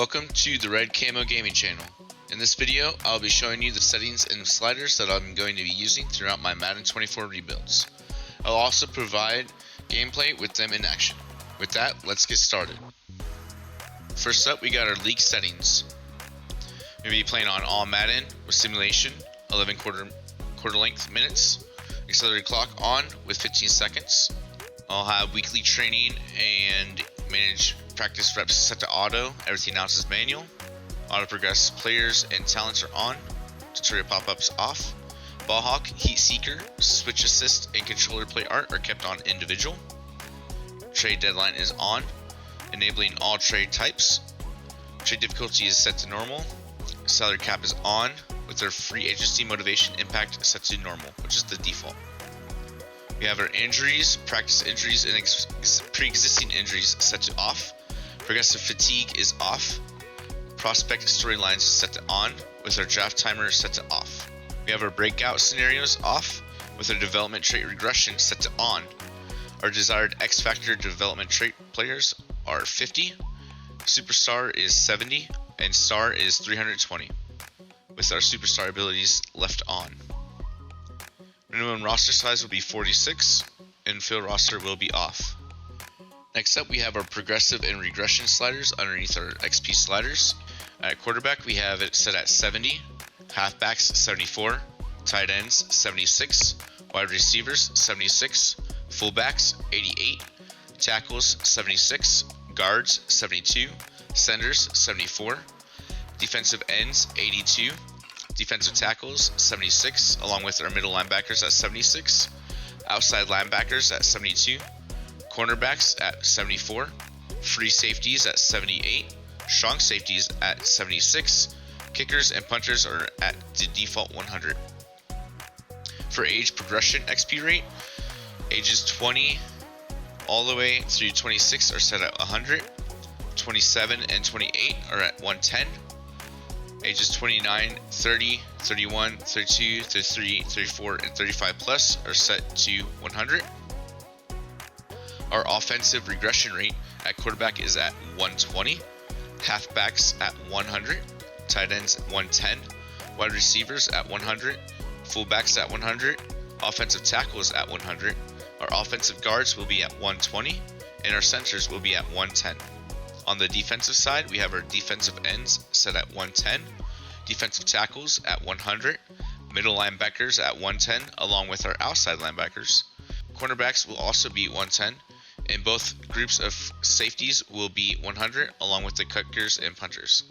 Welcome to the Red Camo Gaming channel. In this video, I'll be showing you the settings and sliders that I'm going to be using throughout my Madden 24 rebuilds. I'll also provide gameplay with them in action. With that, let's get started. First up, we got our league settings. We'll be playing on all Madden with simulation, 11 quarter length minutes, accelerated clock on with 15 seconds. I'll have weekly training and manage practice reps set to auto. Everything else is manual. Auto progress players and talents are on. Tutorial pop-ups off. Ball hawk, heat seeker, switch assist, and controller play art are kept on individual. Trade deadline is on, enabling all trade types. Trade difficulty is set to normal. Salary cap is on, with their free agency motivation impact set to normal, which is the default. We have our injuries, practice injuries, and pre-existing injuries set to off. Progressive fatigue is off. Prospect storylines set to on, with our draft timer set to off. We have our breakout scenarios off, with our development trait regression set to on. Our desired X Factor development trait players are 50, Superstar is 70, and Star is 320, with our Superstar abilities left on. Minimum roster size will be 46, and fill roster will be off. Next up, we have our progressive and regression sliders underneath our XP sliders. At quarterback, we have it set at 70, halfbacks 74, tight ends 76, wide receivers 76, fullbacks 88, tackles 76, guards 72, centers 74, defensive ends 82, defensive tackles 76, along with our middle linebackers at 76, outside linebackers at 72, cornerbacks at 74, free safeties at 78, strong safeties at 76, kickers and punters are at the default 100. For age progression XP rate, ages 20 all the way through 26 are set at 100, 27 and 28 are at 110, ages 29, 30, 31, 32, 33, 34, and 35 plus are set to 100. Our offensive regression rate at quarterback is at 120, halfbacks at 100, tight ends at 110, wide receivers at 100, fullbacks at 100, offensive tackles at 100. Our offensive guards will be at 120, and our centers will be at 110. On the defensive side, we have our defensive ends set at 110, defensive tackles at 100, middle linebackers at 110, along with our outside linebackers. Cornerbacks will also be 110, and both groups of safeties will be 100, along with the kickers and punters.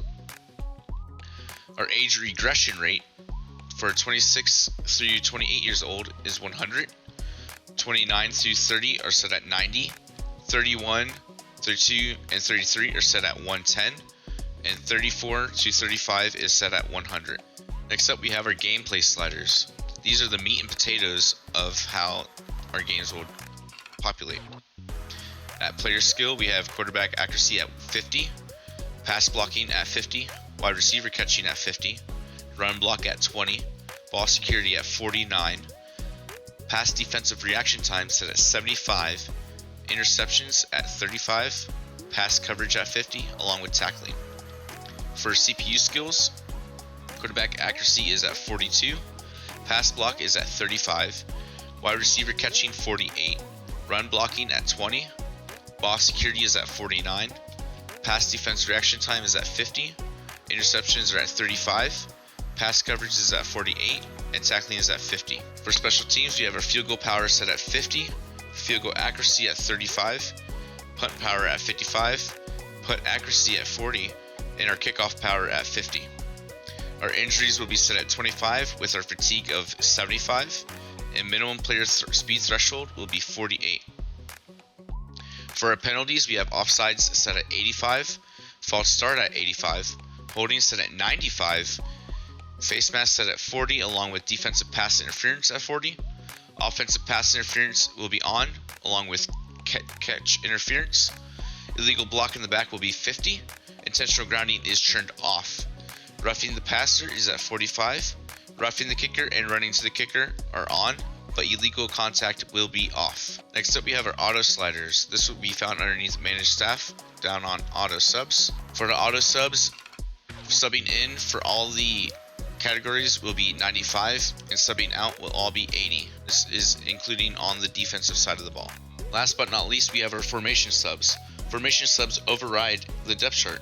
Our age regression rate for 26 through 28 years old is 100, 29 through 30 are set at 90, 31, 32, and 33 are set at 110, and 34 to 35 is set at 100. Next up, we have our gameplay sliders. These are the meat and potatoes of how our games will populate. At player skill, we have quarterback accuracy at 50, pass blocking at 50, wide receiver catching at 50, run block at 20, ball security at 49, pass defensive reaction time set at 75, interceptions at 35, pass coverage at 50, along with tackling. For CPU skills, quarterback accuracy is at 42, pass block is at 35, wide receiver catching 48, run blocking at 20, ball security is at 49, pass defense reaction time is at 50, interceptions are at 35, pass coverage is at 48, and tackling is at 50. For special teams, we have our field goal power set at 50, field goal accuracy at 35, punt power at 55, punt accuracy at 40, and our kickoff power at 50. Our injuries will be set at 25 with our fatigue of 75, and minimum player speed threshold will be 48. For our penalties, we have offsides set at 85, false start at 85, holding set at 95, face mask set at 40, along with defensive pass interference at 40. Offensive pass interference will be on, along with catch interference. Illegal block in the back will be 50. Intentional grounding is turned off. Roughing the passer is at 45. Roughing the kicker and running to the kicker are on, but illegal contact will be off. Next up we have our auto sliders. This will be found underneath manage staff down on auto subs. For the auto subs, subbing in for all the categories will be 95 and subbing out will all be 80. This is including on the defensive side of the ball. Last but not least, we have our formation subs. Formation subs override the depth chart.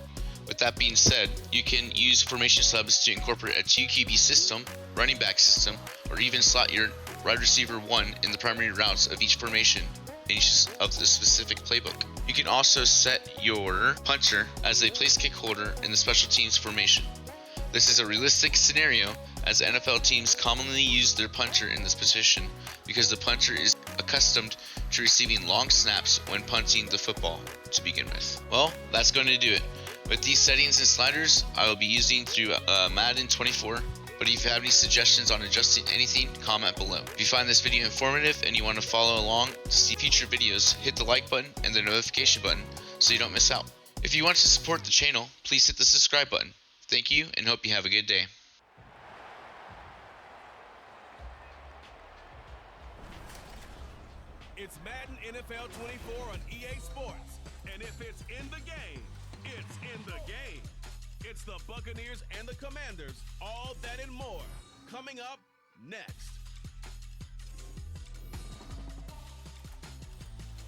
With that being said, you can use formation subs to incorporate a 2 QB system, running back system, or even slot your wide receiver 1 in the primary routes of each formation in each of the specific playbook. You can also set your punter as a place kick holder in the special teams formation. This is a realistic scenario as NFL teams commonly use their punter in this position because the punter is accustomed to receiving long snaps when punting the football to begin with. Well, that's going to do it. With these settings and sliders, I will be using through Madden 24, but if you have any suggestions on adjusting anything, comment below. If you find this video informative and you want to follow along to see future videos, hit the like button and the notification button so you don't miss out. If you want to support the channel, please hit the subscribe button. Thank you and hope you have a good day. It's Madden NFL 24 on EA Sports, and if it's in the game, it's in the game. It's the Buccaneers and the Commanders, all that and more, coming up next.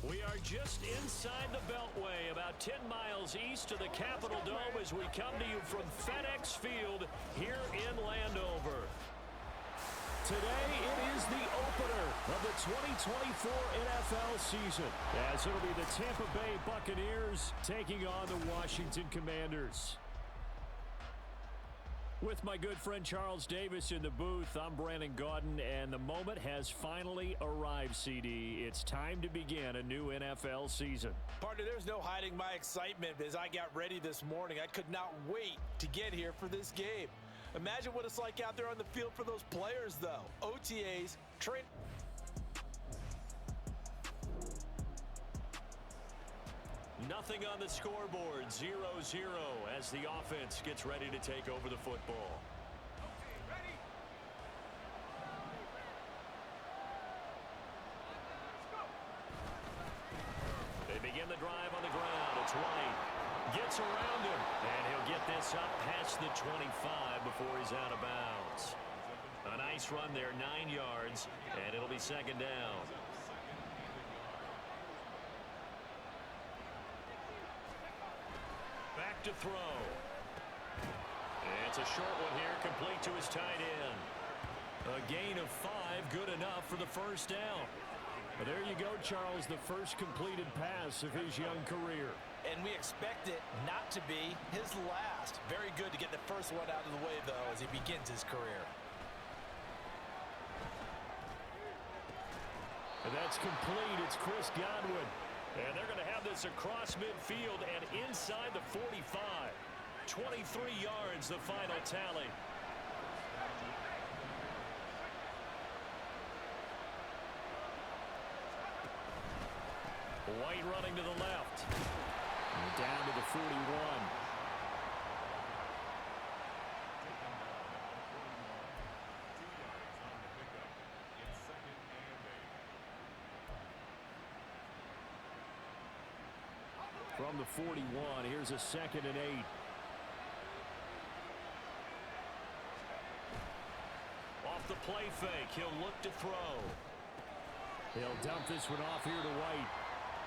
We are just inside the Beltway, about 10 miles east of the Capitol Dome as we come to you from FedEx Field here in Landover. Today it is the opener of the 2024 NFL season, as it'll be the Tampa Bay Buccaneers taking on the Washington Commanders. With my good friend Charles Davis in the booth, I'm Brandon Gaudin, and the moment has finally arrived, CD. It's time to begin a new NFL season. Partner, there's no hiding my excitement as I got ready this morning. I could not wait to get here for this game. Imagine what it's like out there on the field for those players, though. OTAs, train. Nothing on the scoreboard, 0-0 as the offense gets ready to take over the football. They begin the drive on the ground. It's White. Gets around him, and he'll get this up past the 25 before he's out of bounds. A nice run there, 9 yards, and it'll be second down. Back to throw. It's a short one here, complete to his tight end. A gain of 5, good enough for the first down. Well, there you go, Charles, the first completed pass of his young career. And we expect it not to be his last. Very good to get the first one out of the way, though, as he begins his career. And that's complete. It's Chris Godwin. And they're going to have this across midfield and inside the 45. 23 yards, the final tally. White running to the left. And down to the 41. From the 41, here's a 2nd and 8. Off the play fake, he'll look to throw. He'll dump this one off here to White.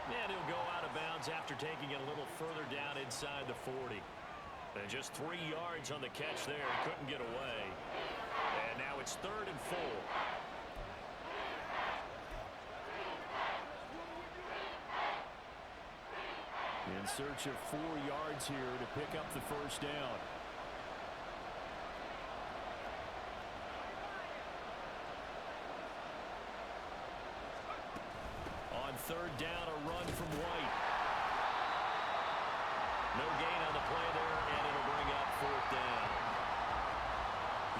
And he'll go out of bounds after taking it a little further down inside the 40. And just 3 yards on the catch there. He couldn't get away. And now it's 3rd and 4. In search of 4 yards here to pick up the first down. On 3rd down, a run from White. No gain on the play there, and it'll bring up 4th down.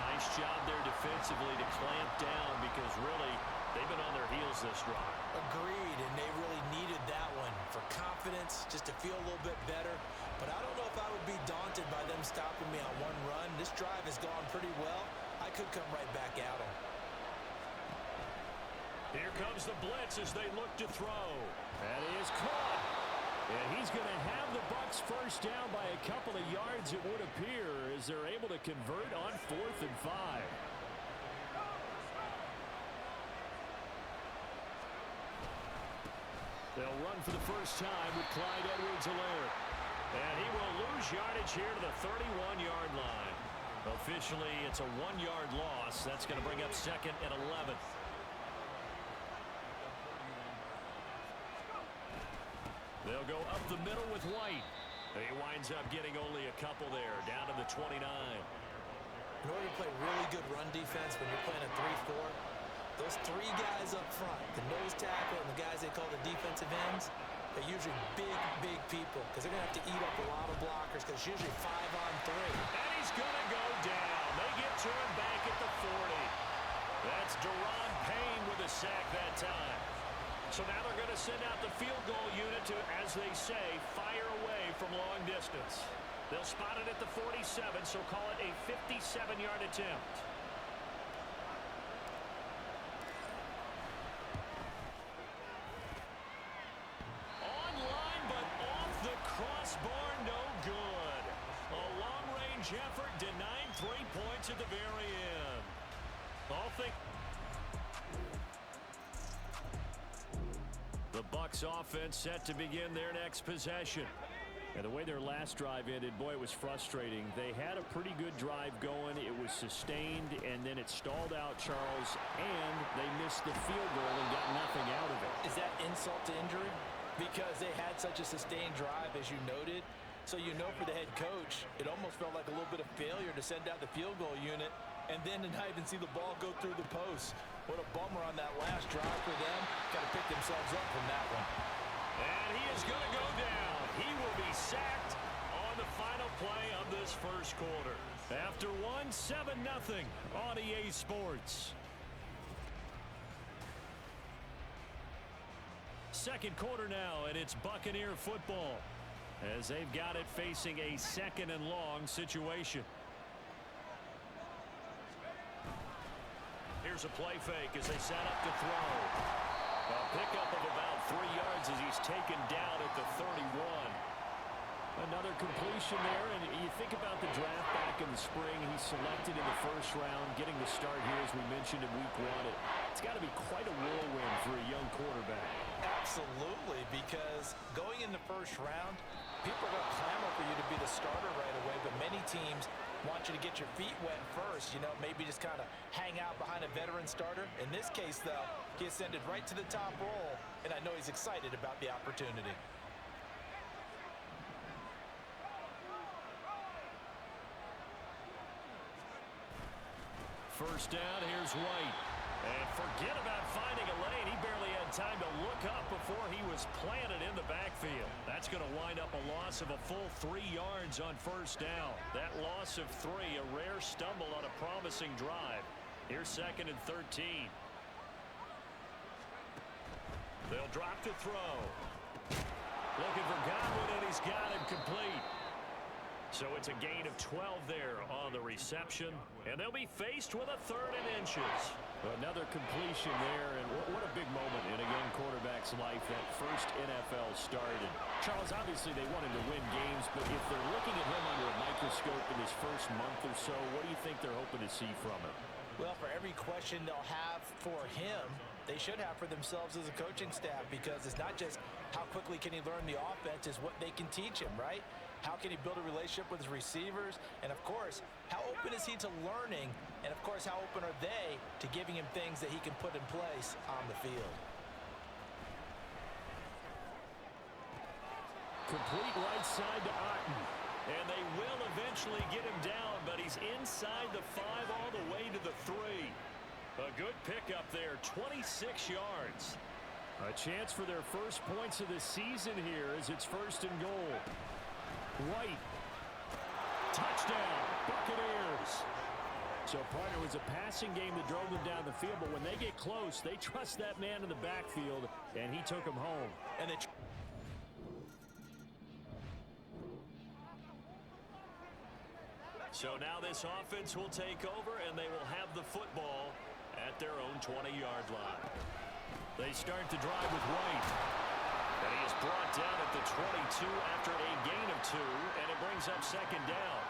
Nice job there defensively to clamp down because really they've been on their heels this drive. Agreed, and they really needed that one for confidence, just to feel a little bit better. But I don't know if I would be daunted by them stopping me on one run. This drive has gone pretty well. I could come right back at them. Here comes the blitz as they look to throw. That is caught. And he's going to have the Bucs first down by a couple of yards, it would appear, as they're able to convert on 4th and 5. They'll run for the first time with Clyde Edwards-Helaire. And he will lose yardage here to the 31-yard line. Officially, it's a 1-yard loss. That's going to bring up 2nd and 11. They'll go up the middle with White. He winds up getting only a couple there, down to the 29. In order to play really good run defense when you're playing a 3-4, those 3 guys up front, the nose tackle and the guys they call the defensive ends, they're usually big people because they're going to have to eat up a lot of blockers because it's usually 5-on-3. And he's going to go down. They get to him back at the 40. That's Deron Payne with a sack that time. So now they're going to send out the field goal unit to, as they say, fire away from long distance. They'll spot it at the 47, so call it a 57-yard attempt. Online, but off the crossbar, no good. A long-range effort denied 3 points at the very end. The Bucs offense set to begin their next possession. And the way their last drive ended, boy, it was frustrating. They had a pretty good drive going. It was sustained, and then it stalled out, Charles, and they missed the field goal and got nothing out of it. Is that insult to injury? Because they had such a sustained drive, as you noted. So you know for the head coach, it almost felt like a little bit of failure to send out the field goal unit and then to not even see the ball go through the post. What a bummer on that last drive for them. Got to pick themselves up from that one. And he is going to go down. He will be sacked on the final play of this first quarter. After one, 7-0 on EA Sports. Second quarter now, and it's Buccaneer football as they've got it facing a 2nd and long situation. Here's a play fake as they set up to throw. A pickup of about 3 yards as he's taken down at the 31. Another completion there, and you think about the draft back in the spring. He's selected in the first round, getting the start here, as we mentioned, in week 1. It's got to be quite a whirlwind for a young quarterback. Absolutely, because going in the first round, people are going to clamor for you to be the starter right away, but many teams want you to get your feet wet first, you know, maybe just kind of hang out behind a veteran starter. In this case, though, he ascended right to the top role, and I know he's excited about the opportunity. First down, here's White. And forget about finding a lane. He barely had time to look up before he was planted in the backfield. That's going to wind up a loss of a full 3 yards on first down. That loss of 3, a rare stumble on a promising drive. Here's 2nd and 13. They'll drop to throw. Looking for Godwin, and he's got him complete. So it's a gain of 12 there on the reception, and they'll be faced with a 3rd and inches. Another completion there, and what a big moment in a young quarterback's life, that first NFL start. And Charles, obviously they want him to win games, but if they're looking at him under a microscope in his first month or so, what do you think they're hoping to see from him? Well, for every question they'll have for him, they should have for themselves as a coaching staff, because it's not just how quickly can he learn the offense, it's what they can teach him, right? How can he build a relationship with his receivers? And, of course, how open is he to learning? And, of course, how open are they to giving him things that he can put in place on the field? Complete right side to Otten. And they will eventually get him down, but he's inside the 5 all the way to the 3. A good pickup there, 26 yards. A chance for their first points of the season here as it's 1st and goal. White. Touchdown, Buccaneers. So, partner, it was a passing game that drove them down the field, but when they get close, they trust that man in the backfield, and he took him home. And they So now this offense will take over, and they will have the football at their own 20-yard line. They start the drive with White. And he is brought down at the 22 after a gain of 2, and it brings up second down.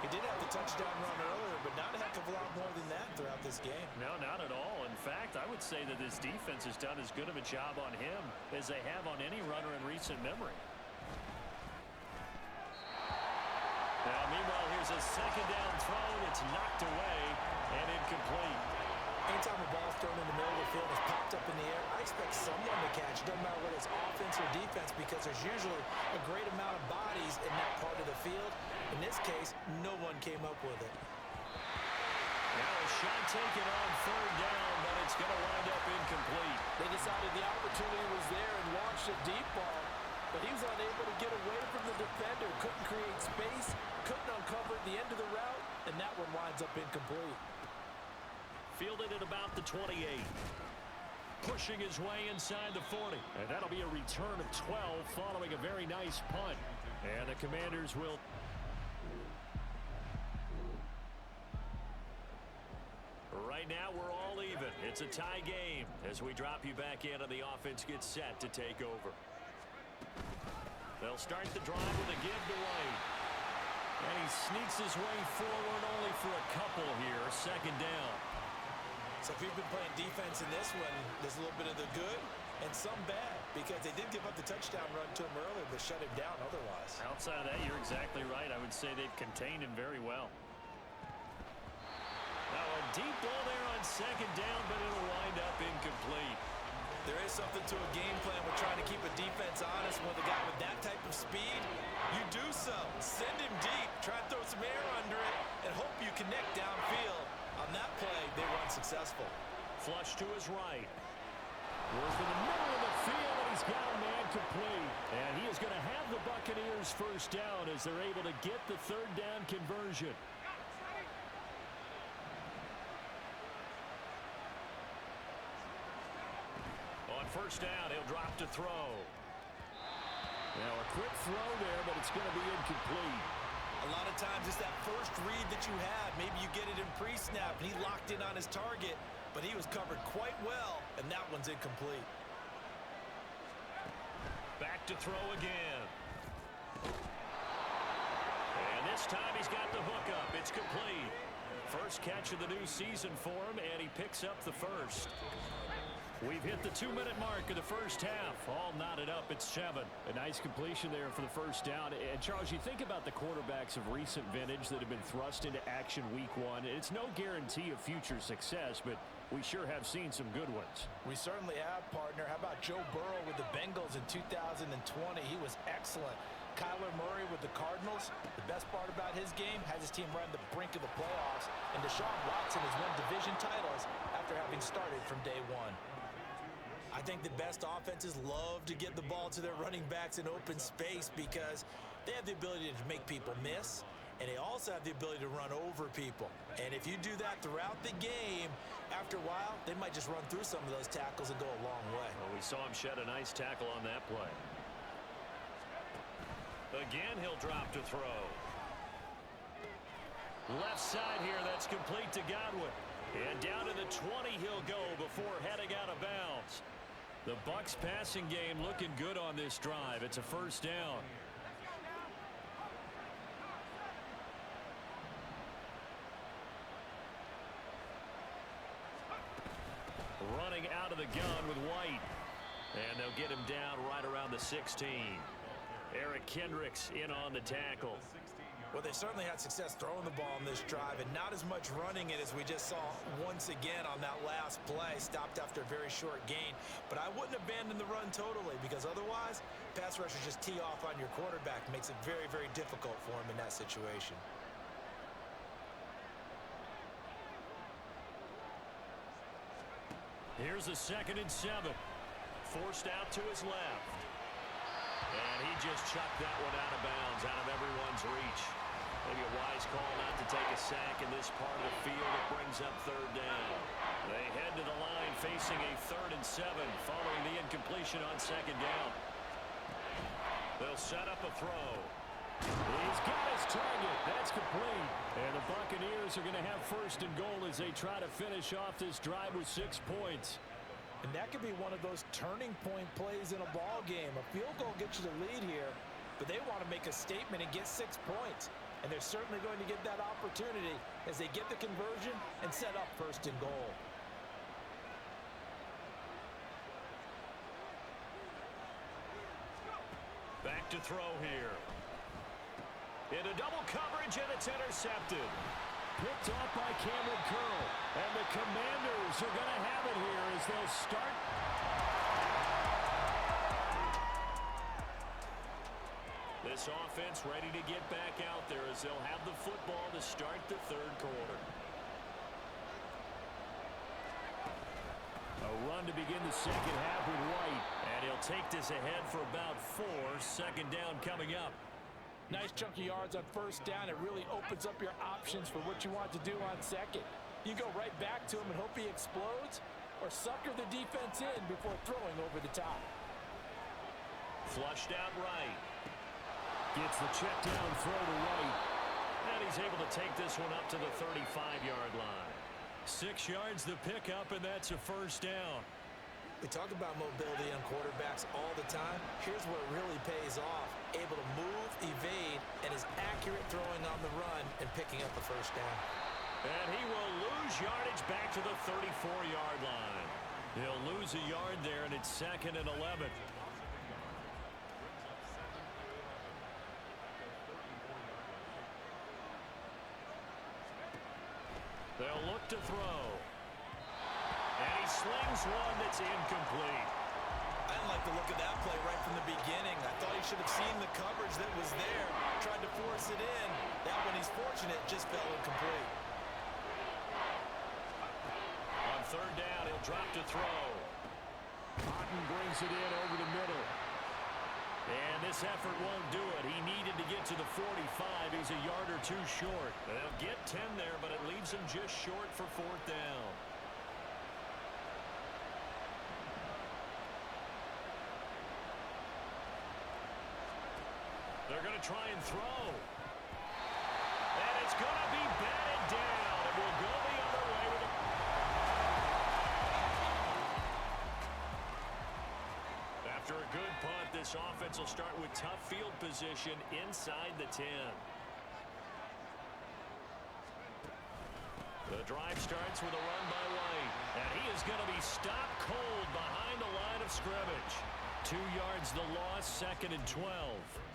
He did have the touchdown run earlier, but not a heck of a lot more than that throughout this game. No, not at all. In fact, I would say that this defense has done as good of a job on him as they have on any runner in recent memory. Now, meanwhile, here's a second down throw. It's knocked away and incomplete. Anytime a ball's thrown in the middle of the field, it's popped up in the air, I expect someone to catch it. Doesn't matter whether it's offense or defense, because there's usually a great amount of bodies in that part of the field. In this case, no one came up with it. Now a shot taken on third down, but it's going to wind up incomplete. They decided the opportunity was there and launched a deep ball, but he was unable to get away from the defender. Couldn't create space, couldn't uncover the end of the route, and that one winds up incomplete. Fielded at about the 28. Pushing his way inside the 40. And that'll be a return of 12 following a very nice punt. And the Commanders will... Right now, we're all even. It's a tie game as we drop you back in and the offense gets set to take over. They'll start the drive with a give to White. And he sneaks his way forward only for a couple here. Second down. So if you've been playing defense in this one, there's a little bit of the good and some bad, because they did give up the touchdown run to him earlier, but shut him down otherwise. Outside of that, you're exactly right. I would say they've contained him very well. Now a deep ball there on second down, but it'll wind up incomplete. There is something to a game plan with trying to keep a defense honest. With a guy with that type of speed, you do so. Send him deep, try to throw some air under it, and hope you connect downfield. On that play, they were unsuccessful. Flush to his right. Goes to the middle of the field, and he's got a man complete. And he is going to have the Buccaneers first down as they're able to get the third down conversion. On first down, he'll drop to throw. Now a quick throw there, but it's going to be incomplete. A lot of times it's that first read that you have. Maybe you get it in pre-snap, and he locked in on his target, but he was covered quite well, and that one's incomplete. Back to throw again. And this time he's got the hook up. It's complete. First catch of the new season for him, and he picks up the first. We've hit the 2-minute mark of the first half. All knotted up at 7. A nice completion there for the first down. And, Charles, you think about the quarterbacks of recent vintage that have been thrust into action week 1. It's no guarantee of future success, but we sure have seen some good ones. We certainly have, partner. How about Joe Burrow with the Bengals in 2020? He was excellent. Kyler Murray with the Cardinals. The best part about his game has his team right on the brink of the playoffs. And Deshaun Watson has won division titles after having started from day 1. I think the best offenses love to get the ball to their running backs in open space because they have the ability to make people miss, and they also have the ability to run over people. And if you do that throughout the game, after a while, they might just run through some of those tackles and go a long way. Well, we saw him shed a nice tackle on that play. Again, he'll drop to throw. Left side here, that's complete to Godwin. And down to the 20 he'll go before heading out of bounds. The Bucs passing game looking good on this drive. It's a first down. Running out of the gun with White. And they'll get him down right around the 16. Eric Kendricks in on the tackle. Well, they certainly had success throwing the ball in this drive, and not as much running it as we just saw once again on that last play. Stopped after a very short gain. But I wouldn't abandon the run totally, because otherwise, pass rushers just tee off on your quarterback. Makes it very, very difficult for him in that situation. Here's a 2nd and 7. Forced out to his left. And he just chucked that one out of bounds, out of everyone's reach. Maybe a wise call not to take a sack in this part of the field. It brings up third down. They head to the line facing a 3rd and 7 following the incompletion on 2nd down. They'll set up a throw. He's got his target. That's complete. And the Buccaneers are going to have 1st and goal as they try to finish off this drive with 6 points. And that could be one of those turning point plays in a ball game. A field goal gets you the lead here, but they want to make a statement and get 6 points. And they're certainly going to get that opportunity as they get the conversion and set up first and goal. Back to throw here. Into double coverage, and it's intercepted. Picked off by Cameron Curl. And the Commanders are going to have it here as they'll start. This offense ready to get back out there as they'll have the football to start the third quarter. A run to begin the second half with White. And he'll take this ahead for about 4. Second down coming up. Nice chunk of yards on first down. It really opens up your options for what you want to do on second. You go right back to him and hope he explodes, or sucker the defense in before throwing over the top. Flushed out right. Gets the check down throw to White. And he's able to take this one up to the 35-yard line. 6 yards the pickup, and that's a first down. We talk about mobility on quarterbacks all the time. Here's where it really pays off. Able to move, evade, and is accurate throwing on the run and picking up the first down. And he will lose yardage back to the 34-yard line. He'll lose a yard there, and it's 2nd and 11. They'll look to throw. And he slings one that's incomplete. I didn't like the look of that play right from the beginning. I thought he should have seen the coverage that was there, tried to force it in. That one, he's fortunate, just fell incomplete. On third down, he'll drop to throw. Cotton brings it in over the middle. And this effort won't do it. He needed to get to the 45. He's a yard or 2 short. They'll get 10 there, but it leaves him just short for 4th down. They're going to try and throw. And it's going to be batted down. It will go the other way with a... After a good punt, this offense will start with tough field position inside the 10. The drive starts with a run by White. And he is going to be stopped cold behind the line of scrimmage. 2 yards the loss, 2nd and 12.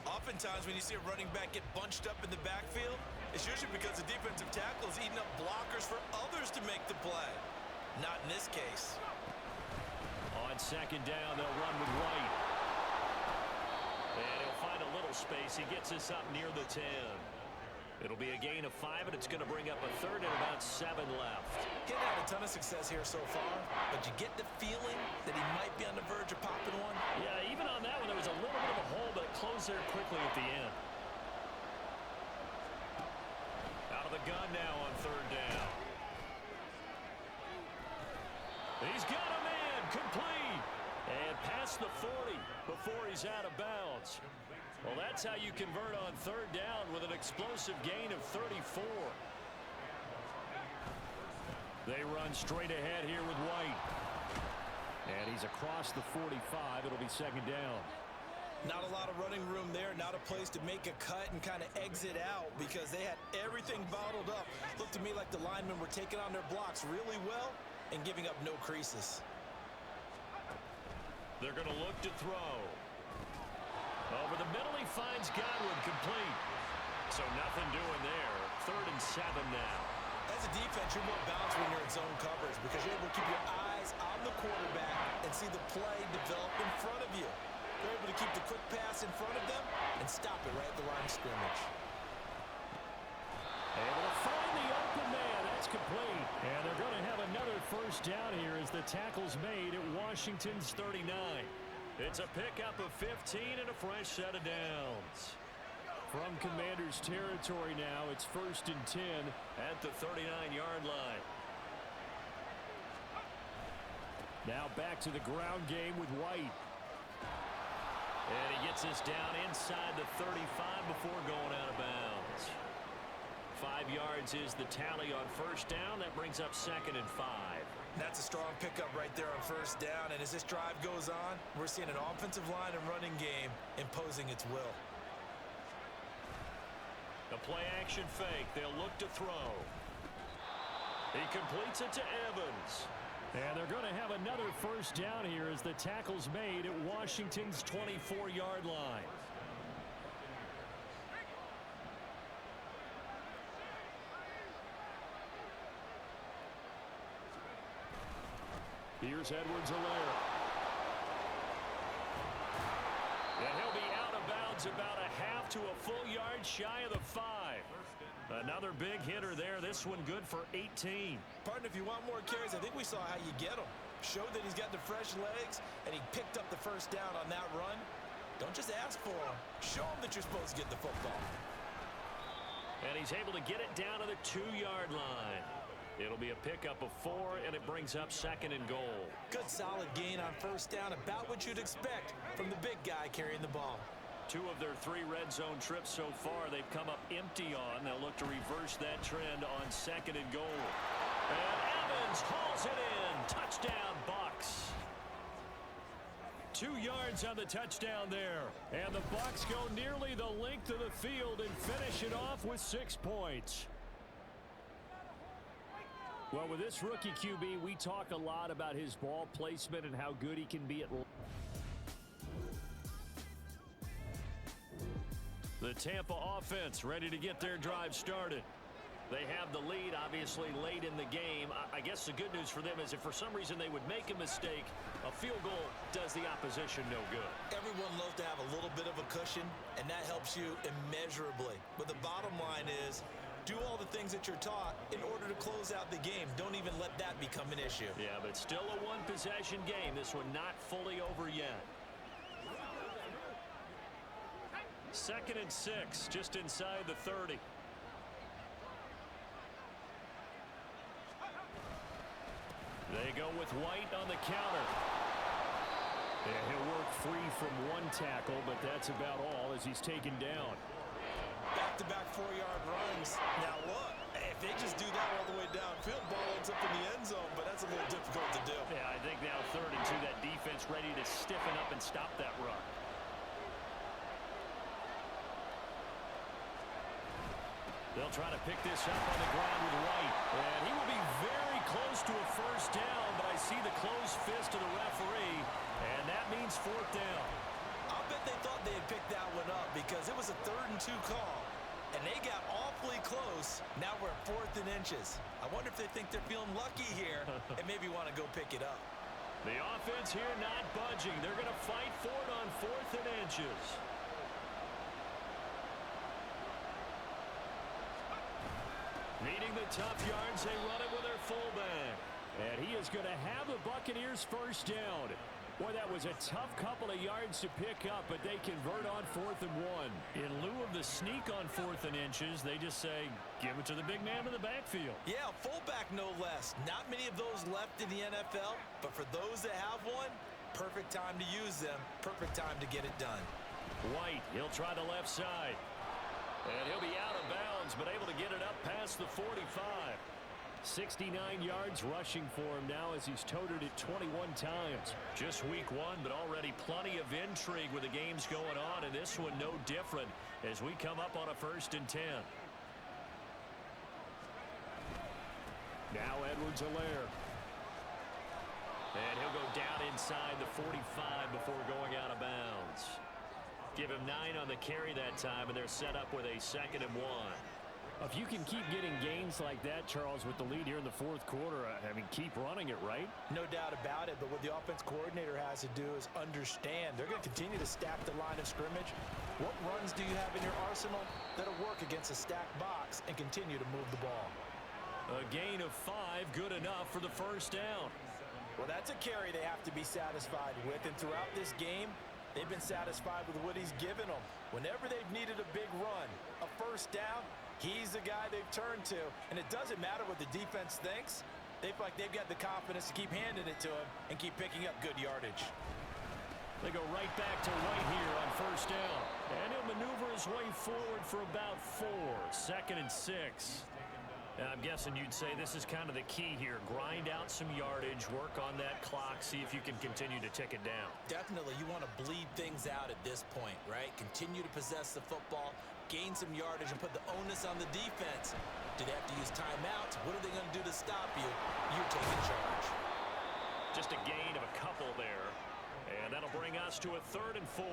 Oftentimes when you see a running back get bunched up in the backfield, it's usually because the defensive tackle is eating up blockers for others to make the play. Not in this case. On 2nd down, they'll run with White. And he'll find a little space. He gets this up near the 10. It'll be a gain of 5, and it's going to bring up a 3rd and about 7 left. Getting had a ton of success here so far, but you get the feeling that he might be on the verge of popping one. Yeah, even on that one, there was a little bit of a hole, but it closed there quickly at the end. Out of the gun now on 3rd down. He's got a man, complete. And past the 40 before he's out of bounds. Well, that's how you convert on 3rd down with an explosive gain of 34. They run straight ahead here with White. And he's across the 45. It'll be 2nd down. Not a lot of running room there. Not a place to make a cut and kind of exit out because they had everything bottled up. Looked to me like the linemen were taking on their blocks really well and giving up no creases. They're going to look to throw. Over the middle, he finds Godwin, complete. So nothing doing there. 3rd and 7 now. As a defense, you're more balanced when you're in zone coverage because you're able to keep your eyes on the quarterback and see the play develop in front of you. They're able to keep the quick pass in front of them and stop it right at the line of scrimmage. Able to find the open man. That's complete. And they're going to have another first down here as the tackle's made at Washington's 39. It's a pickup of 15 and a fresh set of downs. From Commanders territory now, it's 1st and 10 at the 39-yard line. Now back to the ground game with White. And he gets this down inside the 35 before going out of bounds. 5 yards is the tally on 1st down. That brings up 2nd and 5. That's a strong pickup right there on first down. And as this drive goes on, we're seeing an offensive line and running game imposing its will. The play-action fake. They'll look to throw. He completes it to Evans. And they're going to have another first down here as the tackle's made at Washington's 24-yard line. Here's Edwards-Helaire. And he'll be out of bounds about a half to a full yard shy of the 5. Another big hitter there. This one good for 18. Partner, if you want more carries, I think we saw how you get them. Showed that he's got the fresh legs, and he picked up the first down on that run. Don't just ask for them. Show them that you're supposed to get the football. And he's able to get it down to the 2-yard line. It'll be a pickup of 4, and it brings up 2nd and goal. Good solid gain on first down, about what you'd expect from the big guy carrying the ball. 2 of their 3 red zone trips so far they've come up empty on. They'll look to reverse that trend on 2nd and goal. And Evans hauls it in. Touchdown, Bucs. 2 yards on the touchdown there. And the Bucs go nearly the length of the field and finish it off with 6 points. Well, with this rookie QB, we talk a lot about his ball placement and how good he can be at. The Tampa offense ready to get their drive started. They have the lead, obviously, late in the game. I guess the good news for them is if for some reason they would make a mistake, a field goal does the opposition no good. Everyone loves to have a little bit of a cushion, and that helps you immeasurably. But the bottom line is, do all the things that you're taught in order to close out the game. Don't even let that become an issue. Yeah, but still a one-possession game. This one not fully over yet. 2nd and 6, just inside the 30. They go with White on the counter. And he'll work free from 1 tackle, but that's about all as he's taken down. Back-to-back 4-yard runs. Now look, if they just do that all the way downfield, ball ends up in the end zone, but that's a little difficult to do. Yeah, I think now 3rd and 2, that defense ready to stiffen up and stop that run. They'll try to pick this up on the ground with White. And he will be very close to a first down, but I see the closed fist of the referee, and that means 4th down. I'll bet they thought they had picked that one up because it was a 3rd and 2 call, and they got awfully close. Now we're at 4th and inches. I wonder if they think they're feeling lucky here and maybe want to go pick it up. The offense here not budging. They're going to fight for it on 4th and inches. Needing the tough yards, they run it with their fullback. And he is going to have the Buccaneers first down. Boy, that was a tough couple of yards to pick up, but they convert on 4th and 1. In lieu of the sneak on 4th and inches, they just say, give it to the big man in the backfield. Yeah, fullback no less. Not many of those left in the NFL, but for those that have one, perfect time to use them, perfect time to get it done. White, he'll try the left side. And he'll be out of bounds, but able to get it up past the 45. 69 yards rushing for him now as he's toted it 21 times. Just week 1, but already plenty of intrigue with the games going on, and this one no different as we come up on a 1st and 10. Now Edwards-Helaire. And he'll go down inside the 45 before going out of bounds. Give him 9 on the carry that time, and they're set up with a 2nd and 1. If you can keep getting gains like that, Charles, with the lead here in the 4th quarter, I mean, keep running it, right? No doubt about it, but what the offense coordinator has to do is understand they're going to continue to stack the line of scrimmage. What runs do you have in your arsenal that'll work against a stacked box and continue to move the ball? A gain of 5, good enough for the first down. Well, that's a carry they have to be satisfied with, and throughout this game, they've been satisfied with what he's given them. Whenever they've needed a big run, a first down, he's the guy they've turned to. And it doesn't matter what the defense thinks. They feel like they've got the confidence to keep handing it to him and keep picking up good yardage. They go right back to White here on first down. And he'll maneuver his way forward for about 4. 2nd and 6. I'm guessing you'd say this is kind of the key here. Grind out some yardage, work on that clock, see if you can continue to tick it down. Definitely, you want to bleed things out at this point, right? Continue to possess the football, gain some yardage, and put the onus on the defense. Do they have to use timeouts? What are they going to do to stop you? You're taking charge. Just a gain of a couple there. And that'll bring us to a 3rd and 4.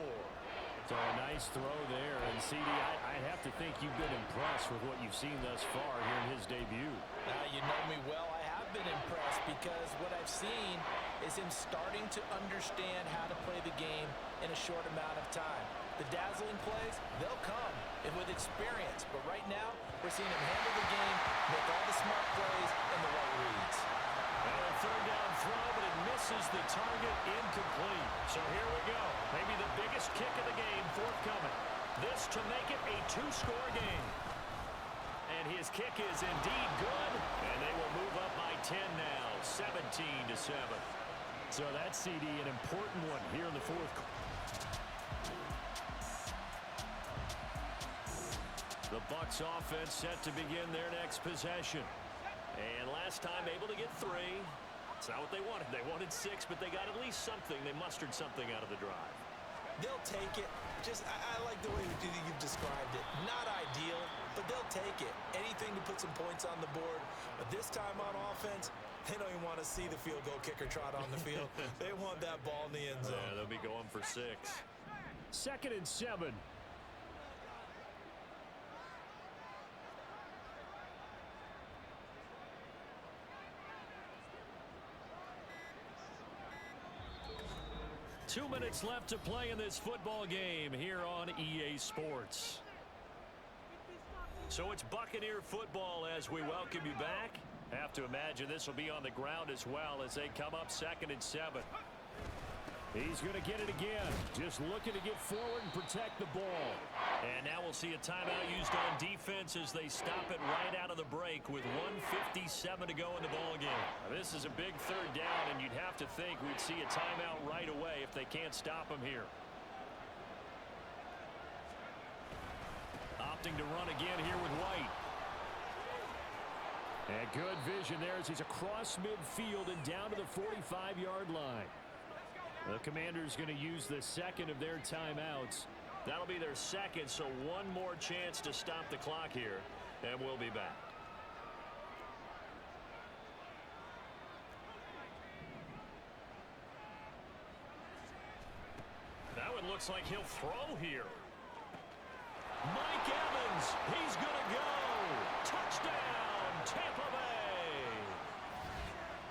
So a nice throw there. And, CD, I have to think you've been impressed with what you've seen thus far here in his debut. You know me well. I have been impressed because what I've seen is him starting to understand how to play the game in a short amount of time. The dazzling plays, they'll come and with experience. But right now, we're seeing him handle the game, make all the smart plays and the right reads. And a 3rd down throw, but it misses the target, incomplete. So here we go. Maybe the biggest kick of the game forthcoming. This to make it a 2-score game. And his kick is indeed good. And they will move up by 10 now, 17-7. So that's, CD, an important one here in the 4th quarter. The Bucs offense set to begin their next possession. And last time able to get 3. It's not what they wanted. They wanted 6, but they got at least something. They mustered something out of the drive. They'll take it. I like the way you've described it. Not ideal, but they'll take it. Anything to put some points on the board. But this time on offense, they don't even want to see the field goal kicker trot on the field. They want that ball in the end zone. Yeah, they'll be going for 6. 2nd and 7. Two minutes left to play in this football game here on EA Sports. So it's Buccaneer football as we welcome you back. Have to imagine this will be on the ground as well as they come up 2nd and 7. He's going to get it again. Just looking to get forward and protect the ball. And now we'll see a timeout used on defense as they stop it right out of the break with 1:57 to go in the ball game. Now, this is a big 3rd down, and you'd have to think we'd see a timeout right away if they can't stop him here. Opting to run again here with White. And good vision there as he's across midfield and down to the 45-yard line. The Commanders going to use the 2nd of their timeouts. That'll be their 2nd, so one more chance to stop the clock here, and we'll be back. That one looks like he'll throw here. Mike Evans, he's going to go. Touchdown, Tampa Bay.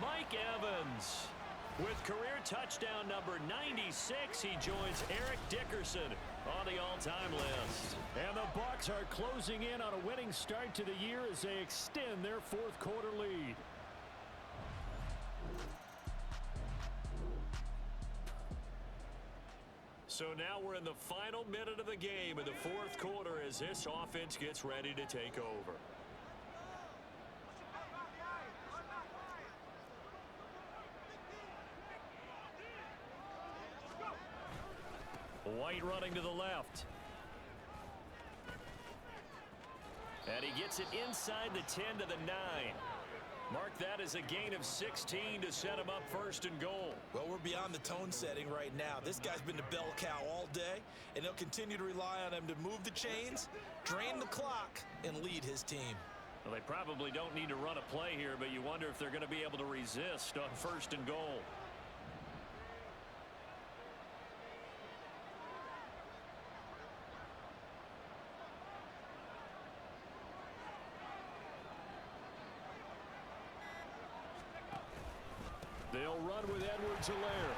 Mike Evans. With career touchdown number 96, he joins Eric Dickerson on the all-time list. And the Bucs are closing in on a winning start to the year as they extend their 4th quarter lead. So now we're in the final minute of the game in the 4th quarter as this offense gets ready to take over. White running to the left. And he gets it inside the 10 to the 9. Mark that as a gain of 16 to set him up 1st and goal. Well, we're beyond the tone setting right now. This guy's been the bell cow all day, and they'll continue to rely on him to move the chains, drain the clock, and lead his team. Well, they probably don't need to run a play here, but you wonder if they're going to be able to resist on 1st and goal. They'll run with Edwards-Helaire.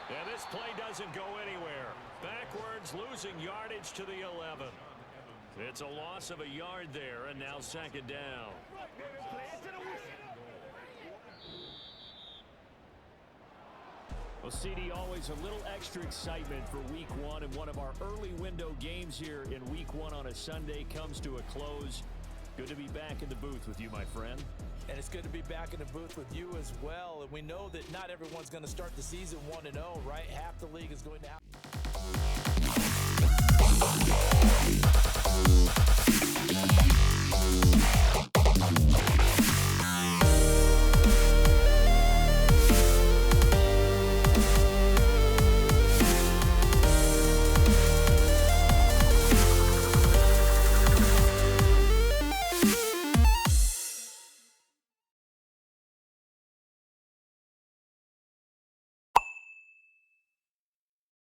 And this play doesn't go anywhere. Backwards, losing yardage to the 11. It's a loss of a yard there, and now 2nd down. Well, CD, always a little extra excitement for Week 1, and one of our early window games here in Week 1 on a Sunday comes to a close. Good to be back in the booth with you, my friend. And it's good to be back in the booth with you as well. And we know that not everyone's going to start the season 1-0, right? Half the league is going to have